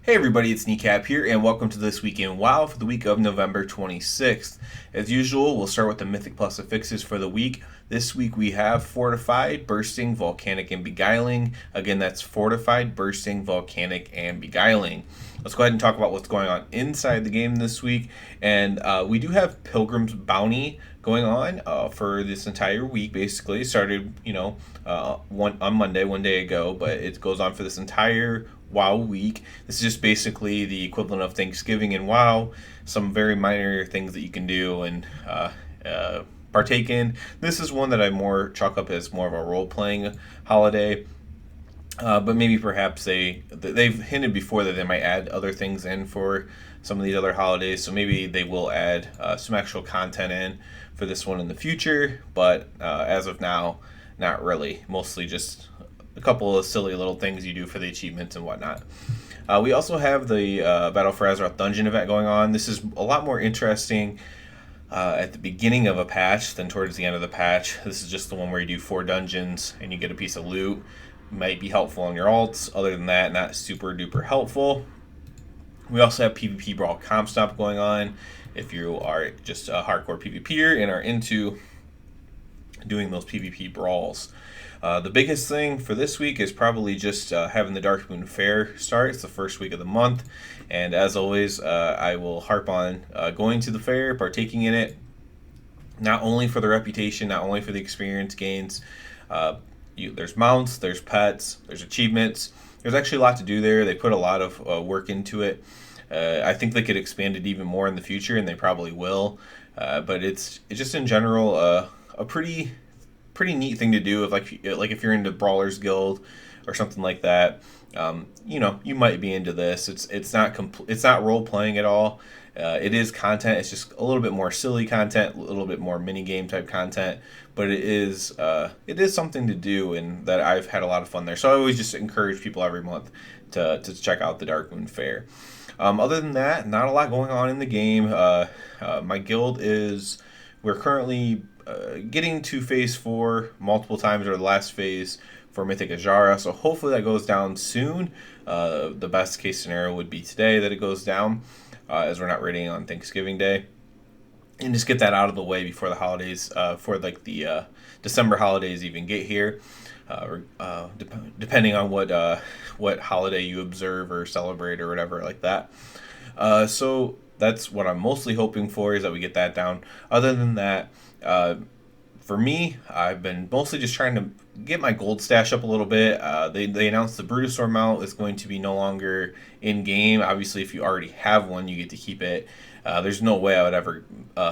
Hey everybody, it's Kneecap here, and welcome to This Week in WoW for the week of November 26th. As usual, we'll start with the Mythic Plus affixes for the week. This week we have Fortified, Bursting, Volcanic, and Beguiling. Again, that's Fortified, Bursting, Volcanic, and Beguiling. Let's go ahead and talk about what's going on inside the game this week. And we do have Pilgrim's Bounty going on for this entire week, basically. Started, on Monday, one day ago, but it goes on for this entire WoW week. This is just basically the equivalent of Thanksgiving in WoW. Some very minor things that you can do and partake in. This is one that I more chalk up as more of a role playing holiday. But maybe perhaps they've hinted before that they might add other things in for some of these other holidays. So maybe they will add some actual content in for this one in the future. But as of now, not really. Mostly just a couple of silly little things you do for the achievements and whatnot. We also have the Battle for Azeroth dungeon event going on. This is a lot more interesting at the beginning of a patch than towards the end of the patch. This is just the one where you do 4 dungeons and you get a piece of loot. Might be helpful on your alts. Other than that, not super duper helpful. We also have PvP Brawl Comp Stomp going on. If you are just a hardcore PvPer and are into doing those PvP brawls. The biggest thing for this week is probably just having the Darkmoon Fair start. It's the first week of the month, and as always, I will harp on going to the fair, partaking in it, not only for the reputation, not only for the experience gains. There's mounts, there's pets, there's achievements. There's actually a lot to do there. They put a lot of work into it. I think they could expand it even more in the future, and they probably will. But it's just in general a pretty neat thing to do if you're into Brawlers Guild or something like that. You might be into this. It's not role playing at all. It is content. It's just a little bit more silly content, a little bit more mini game type content, but it is something to do, and that I've had a lot of fun there. So I always just encourage people every month to check out the Darkmoon Fair. Other than that, not a lot going on in the game. My guild we're currently getting to phase 4 multiple times, or the last phase for Mythic Ajara, so hopefully that goes down soon. The best case scenario would be today that it goes down, as we're not raiding on Thanksgiving Day, and just get that out of the way before the holidays, for the December holidays even get here, depending on what holiday you observe or celebrate or whatever like that. So that's what I'm mostly hoping for, is that we get that down. Other than that, for me, I've been mostly just trying to get my gold stash up a little bit. They announced the Brutosaur mount is going to be no longer in game. Obviously, if you already have one, you get to keep it. There's no way I would ever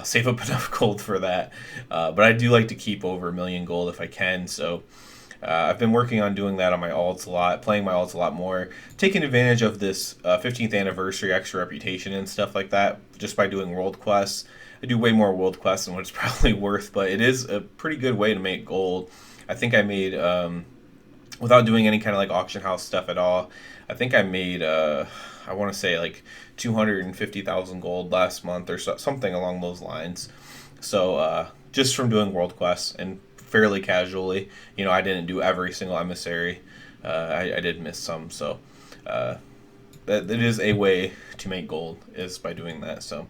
save up enough gold for that. But I do like to keep over 1,000,000 gold if I can. So I've been working on doing that on my alts a lot, playing my alts a lot more, taking advantage of this 15th anniversary extra reputation and stuff like that just by doing world quests. I do way more world quests than what it's probably worth, but it is a pretty good way to make gold. I think I made, without doing any kind of like auction house stuff at all, I think I made, I want to say like 250,000 gold last month or something along those lines. So just from doing world quests and fairly casually. I didn't do every single emissary. I did miss some, so that is a way to make gold, is by doing that. So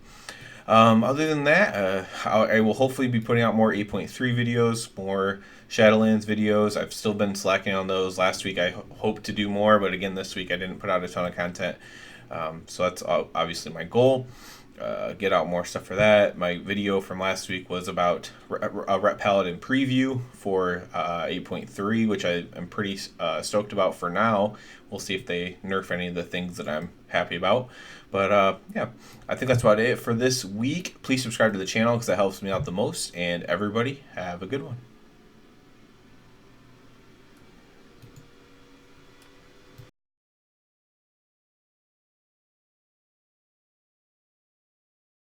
other than that, I will hopefully be putting out more 8.3 videos, more Shadowlands videos. I've still been slacking on those. Last week I hoped to do more, but again this week I didn't put out a ton of content. So that's obviously my goal. Get out more stuff for that. My video from last week was about a Ret Paladin preview for 8.3, which I am pretty stoked about for now. We'll see if they nerf any of the things that I'm happy about. But yeah, I think that's about it for this week. Please subscribe to the channel because that helps me out the most. And everybody, have a good one.